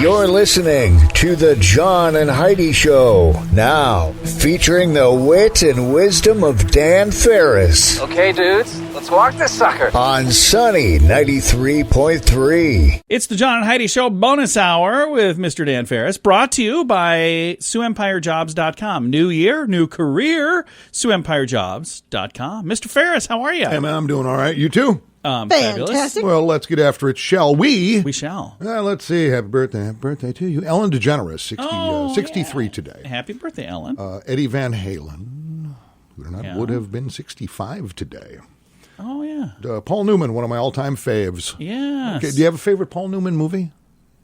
You're listening to the John and Heidi Show, now featuring the wit and wisdom of Dan Farris. Okay, dudes, let's walk this sucker. On Sunny 93.3. It's the John and Heidi Show bonus hour with Mr. Dan Farris, brought to you by SiouxEmpireJobs.com. New year, new career, SiouxEmpireJobs.com. Mr. Farris, how are you? Hey, man, I'm doing all right. You too? Fabulous. Fantastic. Well, let's get after it, shall we? We shall. Let's see. Happy birthday to you. Ellen DeGeneres, 63 today. Happy birthday, Ellen. Eddie Van Halen, who would have been 65 today. Oh, yeah. Paul Newman, one of my all-time faves. Yes. Okay, do you have a favorite Paul Newman movie?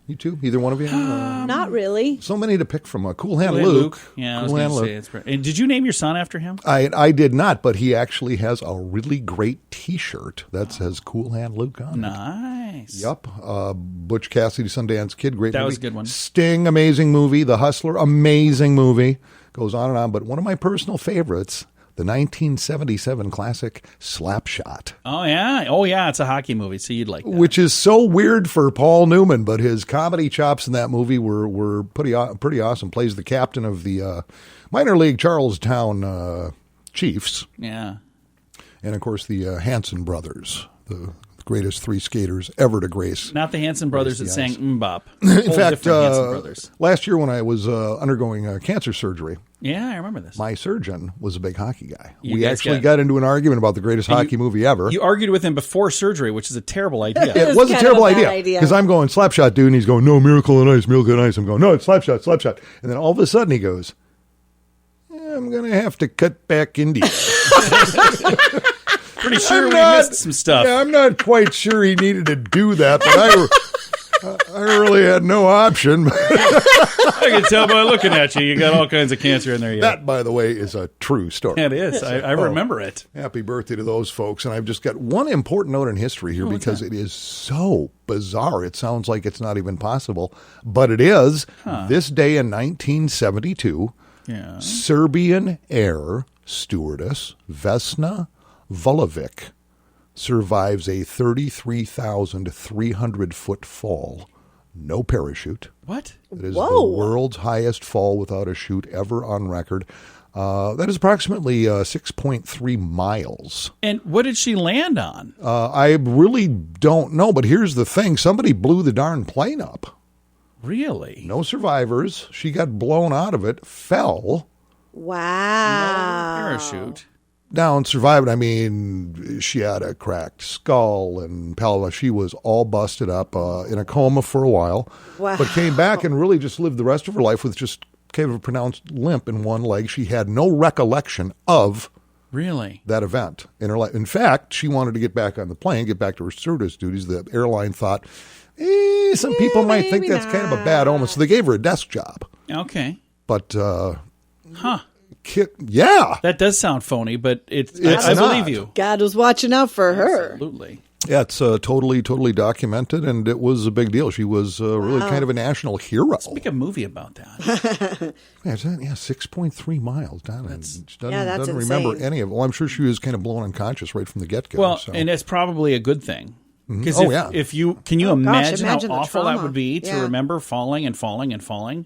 You two? Either one of you? Not really. So many to pick from. Cool Hand Cool Luke. Yeah, Cool I Hand was Luke. going to say. And did you name your son after him? I did not, but he actually has a really great T-shirt that says Cool Hand Luke on it. Nice. Yup. Butch Cassidy, Sundance Kid, great movie. That was a good one. Sting, amazing movie. The Hustler, amazing movie. Goes on and on. But one of my personal favorites, the 1977 classic Slapshot. Oh, yeah. Oh, yeah. It's a hockey movie, so you'd like that. Which is so weird for Paul Newman, but his comedy chops in that movie were pretty awesome. Plays the captain of the minor league Charlestown Chiefs. Yeah. And, of course, the Hanson brothers, the greatest three skaters ever to grace. Not the Hanson brothers that sang Mbop. In fact, Hanson brothers. last year when I was undergoing cancer surgery, Yeah, I remember this. my surgeon was a big hockey guy. You We guys actually got into an argument about the greatest hockey movie ever. You argued with him before surgery, which is a terrible idea. It was a kind terrible of a bad idea because I'm going Slapshot, dude, and he's going, no, Miracle on Ice, Miracle on Ice. I'm going, no, it's Slapshot, Slapshot. And then all of a sudden he goes, I'm going to have to cut back into you. Pretty sure we missed some stuff. Yeah, I'm not quite sure he needed to do that, but I really had no option. I can tell by looking at you. You got all kinds of cancer in there yet. That, by the way, is a true story. It is. I remember it. Happy birthday to those folks. And I've just got one important note in history here because it is so bizarre. It sounds like it's not even possible, but it is. This day in 1972, Serbian air stewardess Vesna Vulovic survives a 33,300-foot fall. No parachute. What? It is Whoa. the world's highest fall without a chute ever on record. That is approximately 6.3 miles. And what did she land on? I really don't know, but here's the thing. Somebody blew the darn plane up. Really? No survivors. She got blown out of it, fell Wow. Parachute. down, survived. I mean, she had a cracked skull and pelvis. She was all busted up in a coma for a while, Wow. but came back and really just lived the rest of her life with just kind of a pronounced limp in one leg. She had no recollection of Really? that event in her life. In fact, she wanted to get back on the plane, get back to her stewardess duties. The airline thought, some people might think that's kind of a bad omen, so they gave her a desk job. Okay. But, Huh. yeah. That does sound phony, but It's I not. believe you. God was watching out for her. Absolutely. Yeah, it's totally documented, and it was a big deal. She was really kind of a national hero. Let's make a movie about that. Yeah, 6.3 miles down, and she that's doesn't remember insane. any of it. Well, I'm sure she was kind of blown unconscious right from the get-go. Well, so. and it's probably a good thing. Because Oh, if you can you Oh, gosh, imagine imagine how the awful that trauma. would be to Yeah. remember falling and falling and falling?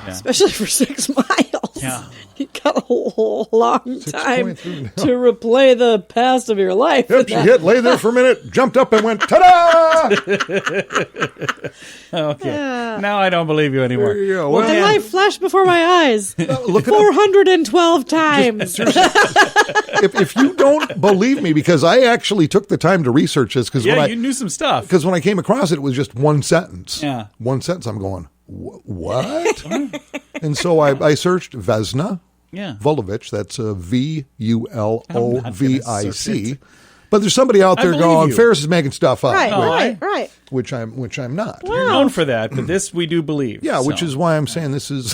Especially for 6 miles. Yeah. You got a whole long time 6.3, to replay the past of your life. Yep, she hit, lay there for a minute, jumped up, and went, ta-da! Okay. Now I don't believe you anymore. There you go. Well, Well, And Dan, life flashed before my eyes Look at 412 times. if you don't believe me, because I actually took the time to research this, because yeah, you knew some stuff. when I came across it, it was just one sentence. Yeah. One sentence. I'm going, what? And so I searched Vesna Yeah. Vulovic. That's I'm not Vulovic. gonna But there's somebody out I there believe going, you. Ferris is making stuff up. Right, No, right. Which I'm not. You're known for that, but this we do believe. Yeah, which so. is why I'm saying this is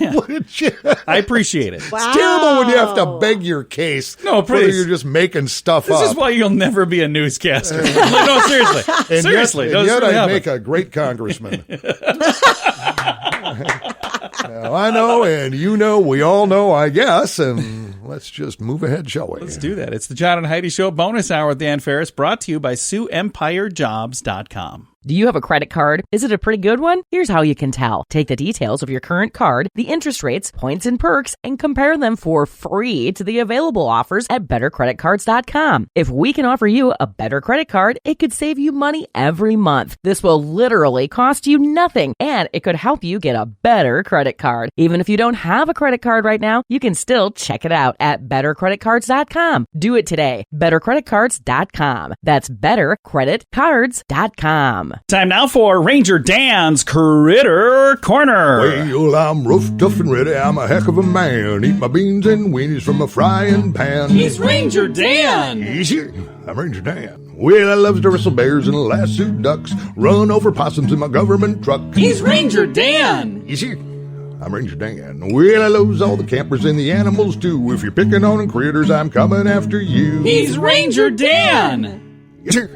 yeah. legit. I appreciate it. Wow. It's terrible when you have to beg your case. No, whether please. you're just making stuff This up. is why you'll never be a newscaster. No, seriously. and Seriously. yet, no, and this yet really I happened. make a great congressman. Now, I know, and you know, we all know, I guess, and let's just move ahead, shall we? Let's do that. It's the John and Heidi Show bonus hour with Dan Farris, brought to you by SiouxEmpireJobs.com. Do you have a credit card? Is it a pretty good one? Here's how you can tell. Take the details of your current card, the interest rates, points, and perks, and compare them for free to the available offers at bettercreditcards.com. If we can offer you a better credit card, it could save you money every month. This will literally cost you nothing, and it could help you get a better credit card. Even if you don't have a credit card right now, you can still check it out at bettercreditcards.com. Do it today. bettercreditcards.com. That's bettercreditcards.com. Time now for Ranger Dan's Critter Corner. Well, I'm rough, tough, and ready. I'm a heck of a man. Eat my beans and weenies from a frying pan. He's Ranger Dan. Easy. I'm Ranger Dan. Well, I love to wrestle bears and lasso ducks. Run over possums in my government truck. He's Ranger Dan. Easy. I'm Ranger Dan. Well, I loves all the campers and the animals too. If you're picking on critters, I'm coming after you. He's Ranger Dan. Yes, sir.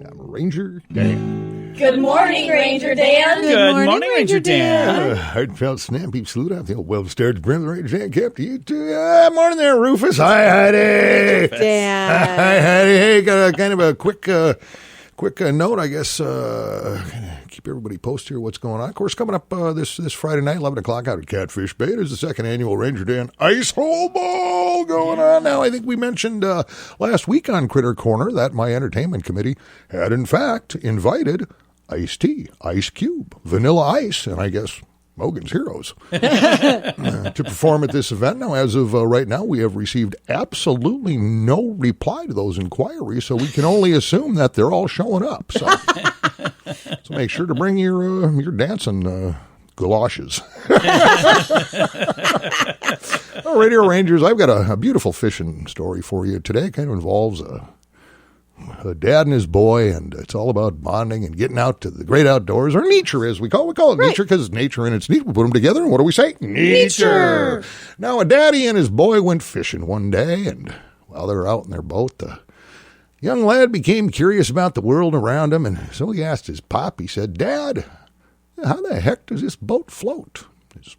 I'm Ranger Dan. Good morning, Ranger Dan. Good morning, Ranger Dan. Heartfelt, snappy salute out the old well-starred friend, Ranger Dan. Kept you too. Morning there, Rufus. Hi, Heidi. Dan. Hi, Heidi. Hey, got a kind of a quick note, I guess. Keep everybody posted here what's going on. Of course, coming up this Friday night, 11 o'clock out at Catfish Bay, there's the second annual Ranger Dan Ice Hole Ball going on. Now, I think we mentioned last week on Critter Corner that my entertainment committee had, in fact, invited Iced Tea, Ice Cube, Vanilla Ice, and I guess Mogan's Heroes to perform at this event. Now, as of right now, we have received absolutely no reply to those inquiries, so we can only assume that they're all showing up. So, so make sure to bring your dancing galoshes. Well, Radio Rangers, I've got a beautiful fishing story for you today. It kind of involves a dad and his boy, and it's all about bonding and getting out to the great outdoors, or nature as we call it. Nature because it's nature and it's neat. We put them together, and what do we say? Nature. Now, a daddy and his boy went fishing one day, and while they were out in their boat, the young lad became curious about the world around him, and so he asked his pop, he said, "Dad, how the heck does this boat float?" His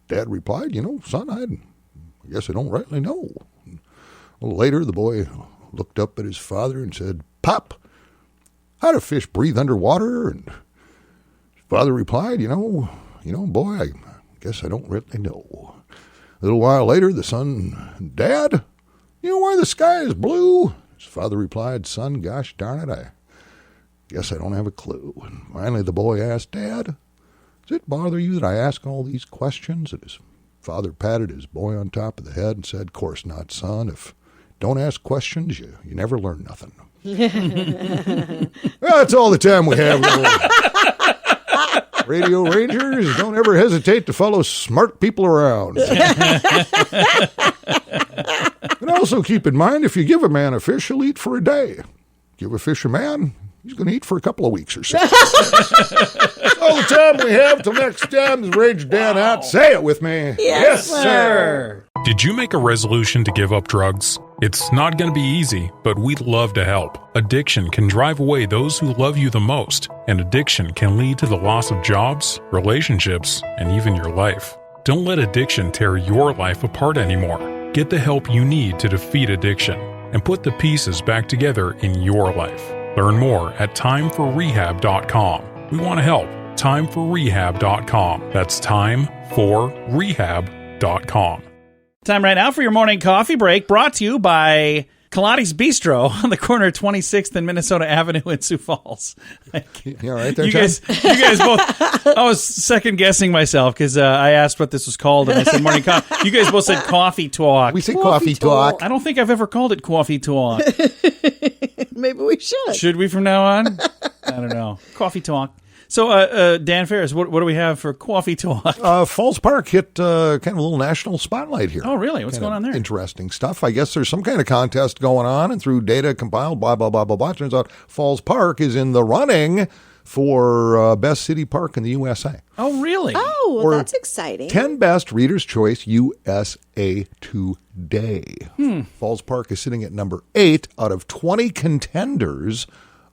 dad replied, "Son, I guess I don't rightly know." A little later, the boy looked up at his father and said, "Pop, how do fish breathe underwater?" And his father replied, boy, I guess I don't really know." A little while later, the son, "Dad, you know why the sky is blue?" His father replied, "Son, gosh darn it, I guess I don't have a clue." And finally, the boy asked, "Dad, does it bother you that I ask all these questions?" And his father patted his boy on top of the head and said, "Of course not, son. If don't ask questions, you never learn nothing." Well, that's all the time we have. Radio Rangers, don't ever hesitate to follow smart people around. And also keep in mind, if you give a man a fish, he'll eat for a day. Give a fish a man, he's going to eat for a couple of weeks or so. That's all the time we have. Till next time, this Ranger Dan out. Say it with me. Yes, sir. Did you make a resolution to give up drugs? It's not going to be easy, but we'd love to help. Addiction can drive away those who love you the most, and addiction can lead to the loss of jobs, relationships, and even your life. Don't let addiction tear your life apart anymore. Get the help you need to defeat addiction and put the pieces back together in your life. Learn more at timeforrehab.com. We want to help. Timeforrehab.com. That's timeforrehab.com. Time right now for your morning coffee break, brought to you by Kalani's Bistro on the corner of 26th and Minnesota Avenue in Sioux Falls. You all right there, you guys both. I was second guessing myself because I asked what this was called, and I said morning coffee. You guys both said coffee talk. We say coffee talk. I don't think I've ever called it coffee talk. Maybe we should. Should we from now on? I don't know. Coffee talk. So, Dan Farris, what do we have for coffee talk? Falls Park hit kind of a little national spotlight here. Oh, really? What's going on there? Interesting stuff. I guess there's some kind of contest going on, and through data compiled, blah, blah, blah, blah, blah, turns out Falls Park is in the running for best city park in the USA. Oh, really? Oh, well, Or that's exciting. 10 best Reader's Choice USA Today. Falls Park is sitting at number 8 out of 20 contenders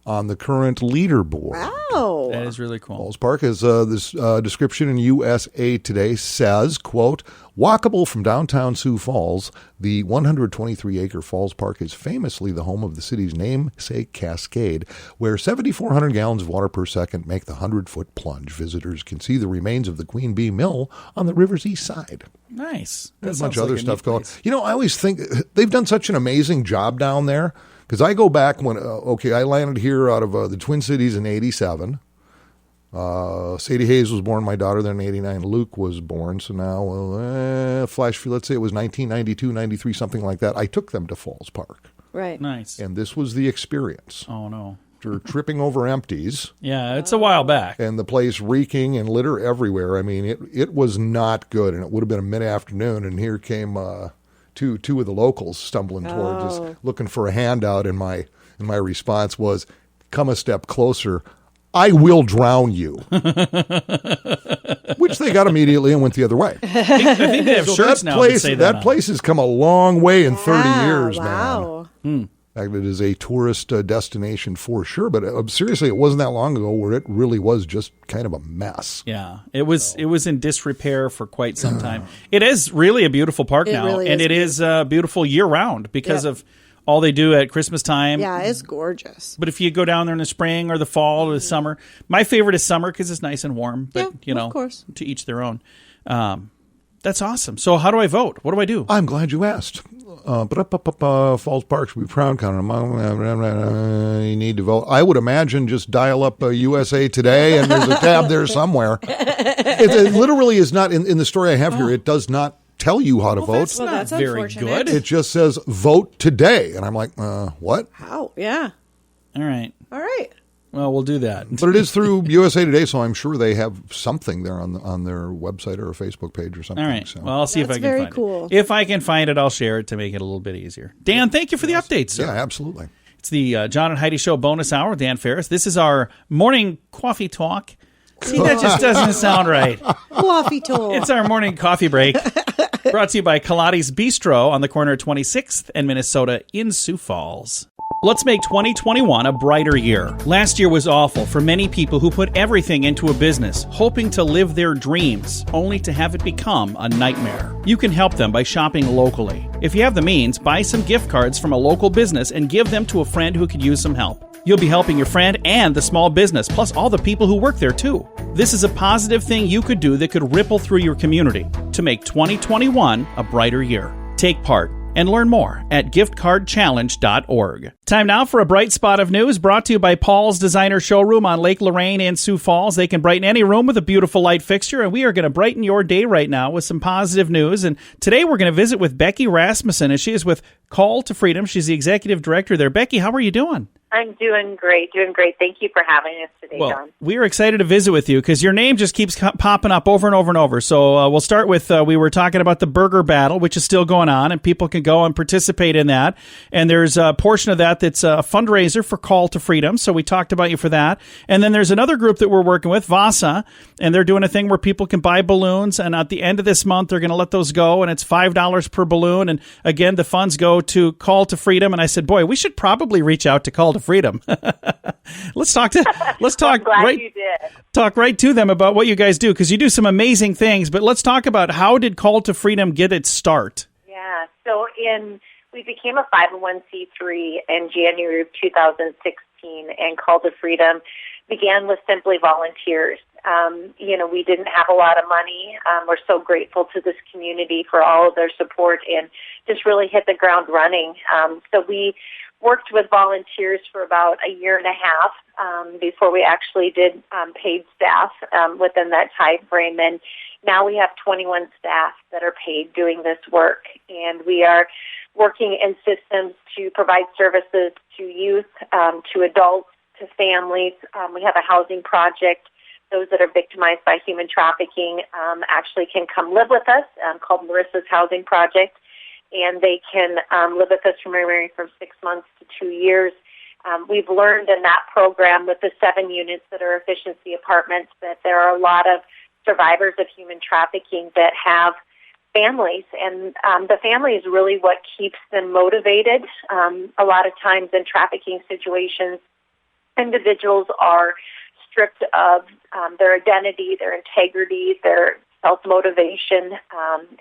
on the current leaderboard. Wow. That is really cool. Falls Park, as this description in USA Today says, quote, walkable from downtown Sioux Falls, the 123-acre Falls Park is famously the home of the city's namesake cascade, where 7,400 gallons of water per second make the 100-foot plunge. Visitors can see the remains of the Queen Bee Mill on the river's east side. Nice. There's a bunch of other stuff going. You know, I always think they've done such an amazing job down there, because I go back when, I landed here out of the Twin Cities in 87. Sadie Hayes was born, my daughter, then in 89. Luke was born, so now, let's say it was 1992, 93, something like that. I took them to Falls Park. Right. Nice. And this was the experience. Oh, no. After tripping over empties. Yeah, it's a while back. And the place reeking and litter everywhere. I mean, it was not good, and it would have been a mid-afternoon, and here came two of the locals stumbling towards us, looking for a handout, and my response was, come a step closer. I will drown you. Which they got immediately and went the other way. I think they have shirts now that say that. That place has come a long way in 30 years, wow. man. In fact, it is a tourist destination for sure. But seriously, it wasn't that long ago where it really was just kind of a mess. Yeah, it was in disrepair for quite some time. It is really a beautiful park now, really and it is beautiful year-round because of all they do at Christmas time. Yeah, it's gorgeous. But if you go down there in the spring or the fall or the summer, my favorite is summer because it's nice and warm. But, of course. To each their own. That's awesome. So how do I vote? What do I do? I'm glad you asked. Falls Park should be proud counter. You need to vote. I would imagine just dial up USA Today, and there's a tab there somewhere. It literally is not, in the story I have here, it does not tell you how to vote. That's not very good. It just says vote today. And I'm like, what? How? Yeah. All right. Well, we'll do that. But it is through USA Today, so I'm sure they have something there on their website or a Facebook page or something. All right. So. Well, I'll see if I can find it. If I can find it, I'll share it to make it a little bit easier. Dan, thank you for the updates, sir. Yeah, absolutely. It's the John and Heidi Show bonus hour with Dan Farris. This is our morning coffee talk. See, that just doesn't sound right. Coffee talk. It's our morning coffee break. Brought to you by Kaladi's Bistro on the corner of 26th and Minnesota in Sioux Falls. Let's make 2021 a brighter year. Last year was awful for many people who put everything into a business, hoping to live their dreams, only to have it become a nightmare. You can help them by shopping locally. If you have the means, buy some gift cards from a local business and give them to a friend who could use some help. You'll be helping your friend and the small business, plus all the people who work there too. This is a positive thing you could do that could ripple through your community to make 2021 a brighter year. Take part and learn more at giftcardchallenge.org. Time now for a bright spot of news brought to you by Paul's Designer Showroom on Lake Lorraine in Sioux Falls. They can brighten any room with a beautiful light fixture, and we are going to brighten your day right now with some positive news. And today we're going to visit with Becky Rasmussen, and she is with Call to Freedom. She's the executive director there. Becky, how are you doing? I'm doing great. Thank you for having us today, John. We are excited to visit with you because your name just keeps popping up over and over and over. So we'll start with, we were talking about the burger battle, which is still going on, and people can go and participate in that. And there's a portion of that that's a fundraiser for Call to Freedom. So we talked about you for that. And then there's another group that we're working with, Vasa, and they're doing a thing where people can buy balloons. And at the end of this month, they're going to let those go, and it's $5 per balloon. And again, the funds go to Call to Freedom. And I said, boy, we should probably reach out to Call to Freedom. Let's talk right to them about what you guys do, because you do some amazing things. But let's talk about, how did Call to Freedom get its start? Yeah, so we became a 501c3 in January of 2016, and Call to Freedom began with simply volunteers. We didn't have a lot of money. We're so grateful to this community for all of their support and just really hit the ground running. So we worked with volunteers for about a year and a half before we actually did paid staff within that time frame. And now we have 21 staff that are paid doing this work. And we are working in systems to provide services to youth, to adults, to families. We have a housing project. Those that are victimized by human trafficking actually can come live with us, called Marissa's Housing Project. And they can live with us from 6 months to 2 years. We've learned in that program with the 7 units that are efficiency apartments that there are a lot of survivors of human trafficking that have families, and the family is really what keeps them motivated. A lot of times in trafficking situations, individuals are stripped of their identity, their integrity, their self-motivation.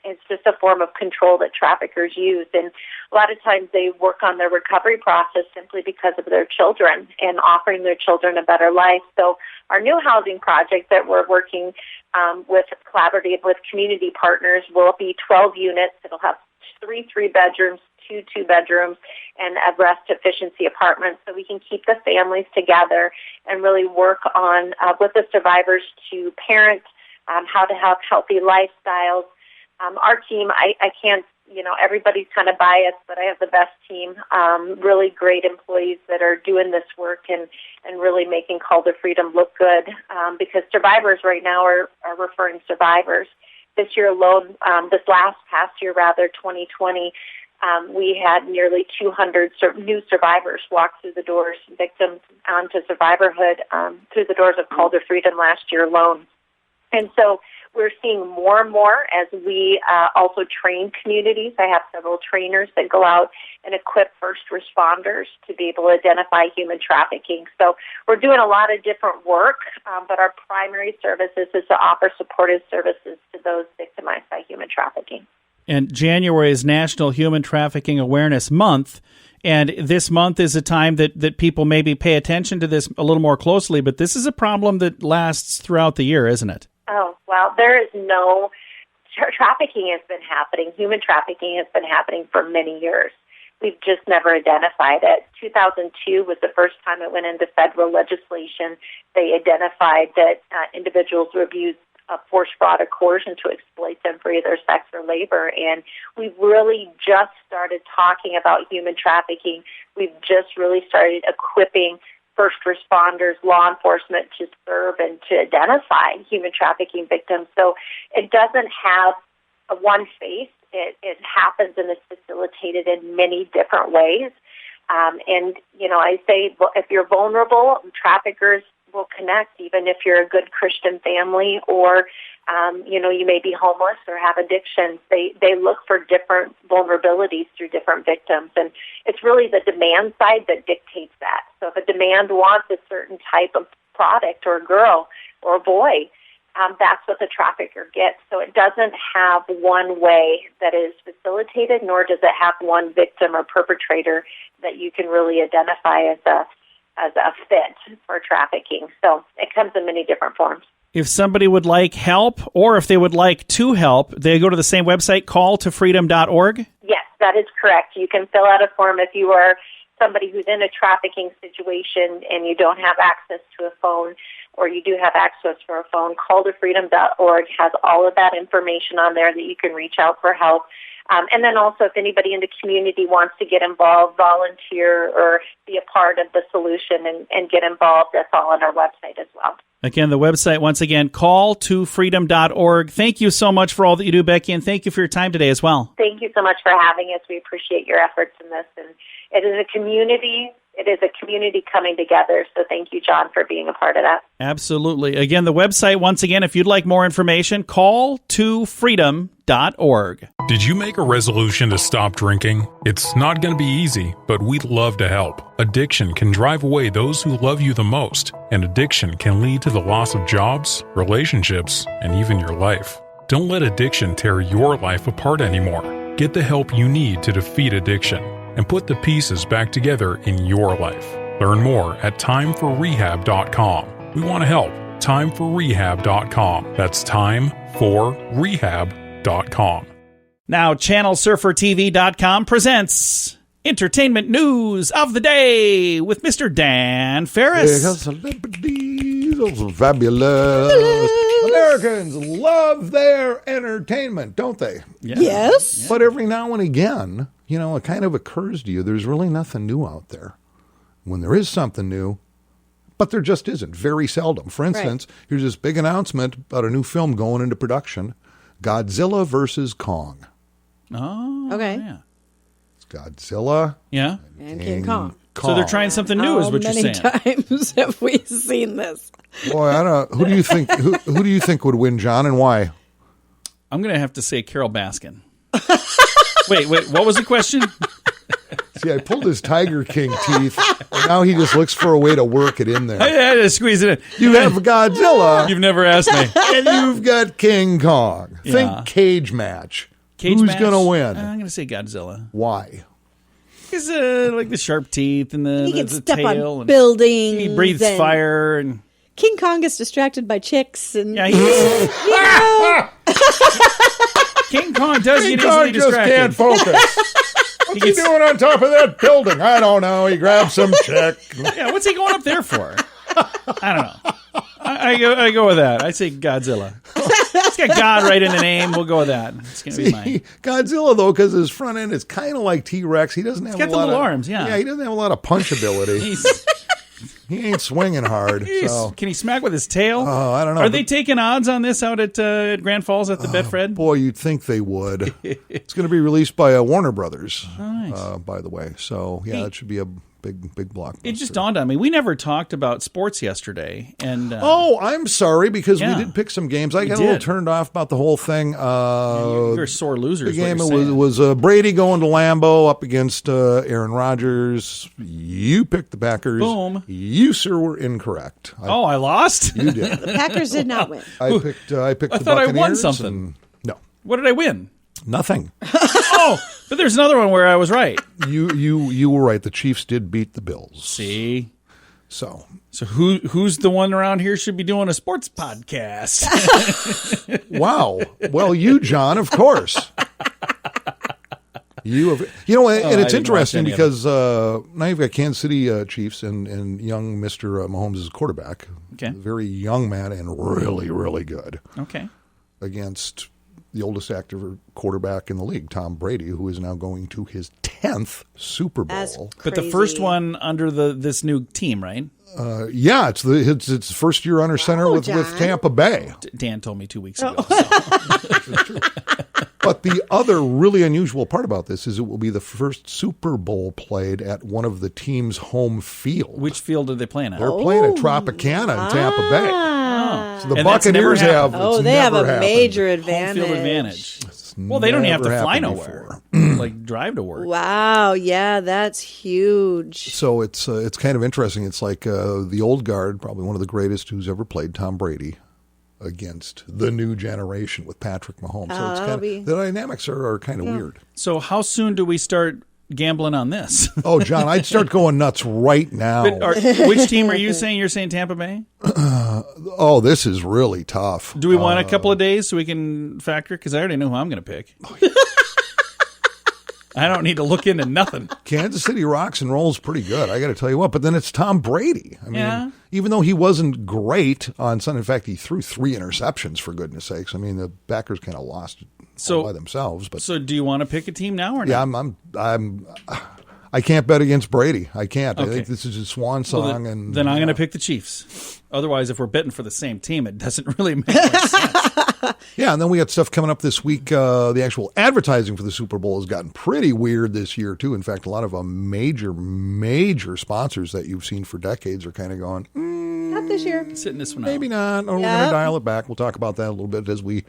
It's just a form of control that traffickers use. And a lot of times they work on their recovery process simply because of their children and offering their children a better life. So our new housing project that we're working collaborative with community partners will be 12 units. It'll have 3 3-bedrooms, 2 2-bedrooms, and a rest efficiency apartment, so we can keep the families together and really work on with the survivors to parent, how to have healthy lifestyles. Our team, I can't, everybody's kind of biased, but I have the best team, really great employees that are doing this work and really making Call to Freedom look good, because survivors right now are referring survivors. This year alone, past year, 2020, we had nearly 200 new survivors walk through the doors, victims onto survivorhood, through the doors of Call to Freedom last year alone. And so we're seeing more and more as we also train communities. I have several trainers that go out and equip first responders to be able to identify human trafficking. So we're doing a lot of different work, but our primary service is to offer supportive services to those victimized by human trafficking. And January is National Human Trafficking Awareness Month. And this month is a time that people maybe pay attention to this a little more closely. But this is a problem that lasts throughout the year, isn't it? Oh, well, there is no trafficking has been happening. Human trafficking has been happening for many years. We've just never identified it. 2002 was the first time it went into federal legislation. They identified that individuals were abused of force, fraud, or coercion to exploit them for either sex or labor. And we've really just started talking about human trafficking. We've just really started equipping first responders, law enforcement to serve and to identify human trafficking victims. So it doesn't have a one face. It happens and is facilitated in many different ways. I say, well, if you're vulnerable, traffickers will connect, even if you're a good Christian family or, you may be homeless or have addictions. They look for different vulnerabilities through different victims. And it's really the demand side that dictates that. So if a demand wants a certain type of product or a girl or a boy, that's what the trafficker gets. So it doesn't have one way that is facilitated, nor does it have one victim or perpetrator that you can really identify as a fit for trafficking. So it comes in many different forms. If somebody would like help or if they would like to help, they go to the same website, calltofreedom.org? Yes, that is correct. You can fill out a form if you are somebody who's in a trafficking situation and you don't have access to a phone, or you do have access for a phone. Calltofreedom.org has all of that information on there that you can reach out for help. And then also, if anybody in the community wants to get involved, volunteer, or be a part of the solution and get involved, that's all on our website as well. Again, the website, once again, calltofreedom.org. Thank you so much for all that you do, Becky, and thank you for your time today as well. Thank you so much for having us. We appreciate your efforts in this. And it is a community. It is a community coming together. So thank you, John, for being a part of that. Absolutely. Again, the website, once again, if you'd like more information, calltofreedom.org. Did you make a resolution to stop drinking? It's not going to be easy, but we'd love to help. Addiction can drive away those who love you the most, and addiction can lead to the loss of jobs, relationships, and even your life. Don't let addiction tear your life apart anymore. Get the help you need to defeat addiction and put the pieces back together in your life. Learn more at timeforrehab.com. We want to help. Timeforrehab.com. That's timeforrehab.com. Now, ChannelSurferTV.com presents Entertainment News of the Day with Mr. Dan Farris. Celebrities, those fabulous. Americans love their entertainment, don't they? Yeah. Yes. But every now and again, it kind of occurs to you there's really nothing new out there. When there is something new, but there just isn't, very seldom. For instance, here's this big announcement about a new film going into production, Godzilla versus Kong. Oh, okay. Yeah. It's Godzilla And King Kong. So they're trying something new, is what you're saying. How many times have we seen this? Boy, I don't know. Who do you think? Who do you think would win, John, and why? I'm going to have to say Carol Baskin. Wait. What was the question? See, I pulled his Tiger King teeth, and now he just looks for a way to work it in there. I had to squeeze it in. You have Godzilla. You've never asked me. And you've got King Kong. Yeah. Think cage match. Cage Who's match? going to win? I'm going to say Godzilla. Why? Because like the sharp teeth and He the can step tail. on And buildings. he breathes and fire. And King Kong gets distracted by chicks. And yeah, King Kong does King get Kong easily just distracted. can't focus. What's he doing on top of that building? I don't know. He grabs some chick. Yeah, what's he going up there for? I don't know. I go with that. I say Godzilla. It's got God right in the name. We'll go with that. It's going to be mine. Godzilla, though, because his front end is kind of like T-Rex. He doesn't have He's got a the lot little of arms, yeah. Yeah, he doesn't have a lot of punch ability. He ain't swinging hard. So. Can he smack with his tail? Oh, I don't know. Are they taking odds on this out at Grand Falls at the Betfred? Boy, you'd think they would. It's going to be released by Warner Brothers, nice. by the way. So, yeah, it should be a big blockbuster. It just dawned on me. We never talked about sports yesterday. And oh, I'm sorry, because yeah. we did pick some games. I got a little turned off about the whole thing. You're a sore loser. The game was Brady going to Lambeau up against Aaron Rodgers. You picked the Packers. Boom. You, sir, were incorrect. I lost? You did. the Packers did not win. I picked the thought I Buccaneers. won something. No. What did I win? Nothing. Oh, but there's another one where I was right. You were right. The Chiefs did beat the Bills. See? So who's the one around here should be doing a sports podcast? Wow. Well, you, John, of course. And it's interesting because now you've got Kansas City Chiefs and young Mr. Mahomes as quarterback. Okay. Very young man and really, really good. Okay. Against the oldest active quarterback in the league, Tom Brady, who is now going to his 10th Super Bowl. But the first one under this new team, right? Yeah, it's first year under center with Tampa Bay. Dan told me 2 weeks ago. But the other really unusual part about this is it will be the first Super Bowl played at one of the team's home field. Which field are they playing at? They're playing at Tropicana in Tampa Bay. So the And Buccaneers have. They have a major advantage. Home field advantage. Well, they don't even have to fly nowhere. Like drive to work. Wow, yeah, that's huge. So it's kind of interesting. It's like the old guard, probably one of the greatest who's ever played, Tom Brady, against the new generation with Patrick Mahomes. So it's kind of, the dynamics are kind of weird. So how soon do we start gambling on this? Oh, John, I'd start going nuts right now. Which team are you saying? You're saying Tampa Bay? This is really tough. Do we want a couple of days so we can factor? Because I already know who I'm going to pick. I don't need to look into nothing. Kansas City rocks and rolls pretty good, I got to tell you what. But then it's Tom Brady. I mean, even though he wasn't great on Sunday, in fact, he threw 3 interceptions, for goodness sakes. I mean, the Packers kind of lost all by themselves. But so do you want to pick a team now or not? Yeah, I can't bet against Brady. I can't. Okay. I think this is his swan song. Then I'm going to pick the Chiefs. Otherwise, if we're betting for the same team, it doesn't really make much sense. Yeah, and then we got stuff coming up this week. The actual advertising for the Super Bowl has gotten pretty weird this year, too. In fact, a lot of major sponsors that you've seen for decades are kind of going, not this year. Sitting this one out. Maybe not. Or we're going to dial it back. We'll talk about that a little bit as we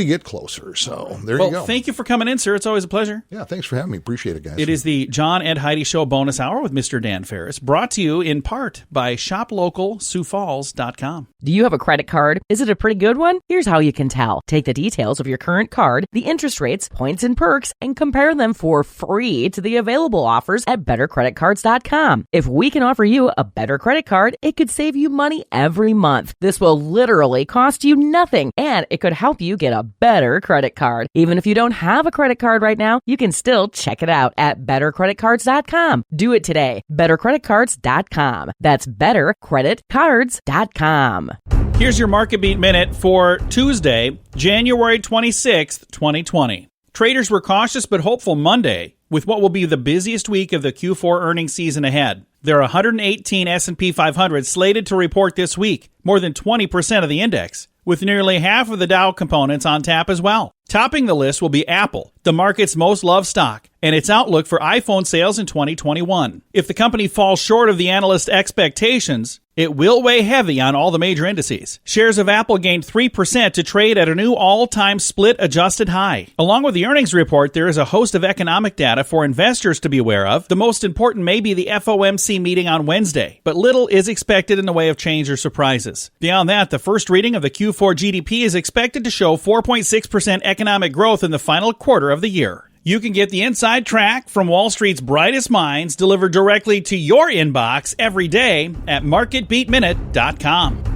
get closer. So there you go. Thank you for coming in, sir. It's always a pleasure. Yeah, thanks for having me. Appreciate it, guys. It is the John And Heidi Show bonus hour with Mr. Dan Farris, brought to you in part by ShopLocalSiouxFalls.com. Do you have a credit card? Is it a pretty good one? Here's how you can tell. Take the details of your current card, the interest rates, points, and perks, and compare them for free to the available offers at bettercreditcards.com. If we can offer you a better credit card, it could save you money every month. This will literally cost you nothing, and it could help you get a better credit card. Even if you don't have a credit card right now, you can still check it out at bettercreditcards.com. Do it today. bettercreditcards.com. That's bettercreditcards.com. Here's your Market Beat Minute for Tuesday, January 26th, 2020. Traders were cautious but hopeful Monday with what will be the busiest week of the Q4 earnings season ahead. There are 118 S&P 500 slated to report this week, more than 20% of the index, with nearly half of the Dow components on tap as well. Topping the list will be Apple, the market's most loved stock, and its outlook for iPhone sales in 2021. If the company falls short of the analyst expectations, It will weigh heavy on all the major indices. Shares of Apple gained 3% to trade at a new all-time split-adjusted high. Along with the earnings report, there is a host of economic data for investors to be aware of. The most important may be the FOMC meeting on Wednesday, but little is expected in the way of change or surprises. Beyond that, the first reading of the Q4 GDP is expected to show 4.6% economic growth in the final quarter of the year. You can get the inside track from Wall Street's brightest minds delivered directly to your inbox every day at marketbeatminute.com.